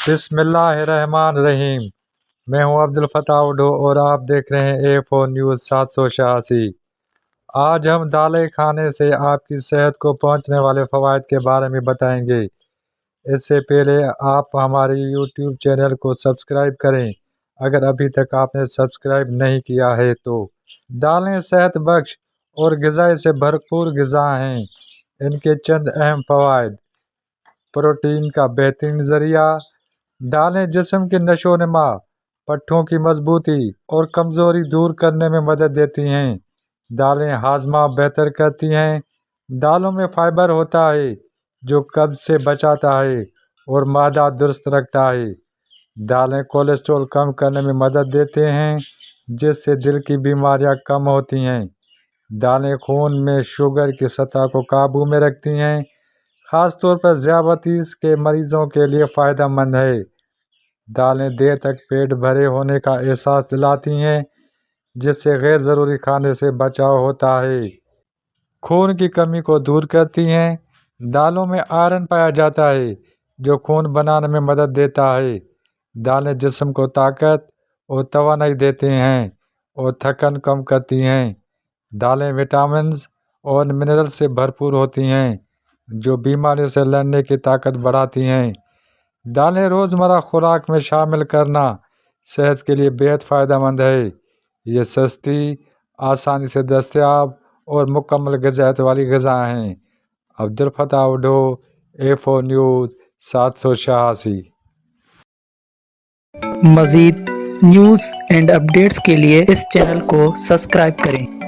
बिस्मिल्लाहिर्रहमानिर्रहीम। मैं हूं अब्दुल फताह उडो और आप देख रहे हैं A4 न्यूज़ 786। आज हम दालें खाने से आपकी सेहत को पहुंचने वाले फ़वाइद के बारे में बताएंगे। इससे पहले आप हमारे YouTube चैनल को सब्सक्राइब करें अगर अभी तक आपने सब्सक्राइब नहीं किया है तो। दालें सेहत बख्श और ग़िज़ा से भरपूर ग़िज़ा हैं। इनके चंद अहम फ़वाइद: प्रोटीन का बेहतरीन ज़रिया। दालें जिस्म की नशो नमा, पट्ठों की मजबूती और कमज़ोरी दूर करने में मदद देती हैं। दालें हाजमा बेहतर करती हैं। दालों में फाइबर होता है जो कब्ज़ से बचाता है और मादा दुरुस्त रखता है। दालें कोलेस्ट्रॉल कम करने में मदद देते हैं जिससे दिल की बीमारियां कम होती हैं। दालें खून में शुगर की सतह को काबू में रखती हैं। ख़ास तौर पर ज़ियाबतीस के मरीज़ों के लिए फ़ायदेमंद है। दालें देर तक पेट भरे होने का एहसास दिलाती हैं जिससे गैर ज़रूरी खाने से बचाव होता है। खून की कमी को दूर करती हैं। दालों में आयरन पाया जाता है जो खून बनाने में मदद देता है। दालें जिस्म को ताकत और तवानाई देते हैं और थकन कम करती हैं। दालें विटामिन्स और मिनरल से भरपूर होती हैं जो बीमारियों से लड़ने की ताकत बढ़ाती हैं। दालें रोज़मर्रा खुराक में शामिल करना सेहत के लिए बेहद फ़ायदेमंद है। ये सस्ती, आसानी से दस्तयाब और मुकम्मल ग़िज़ायत वाली ग़िज़ा हैं। अब्दुल फताह उडो, A4 न्यूज़ 786। मज़ीद न्यूज़ एंड अपडेट्स के लिए इस चैनल को सब्सक्राइब करें।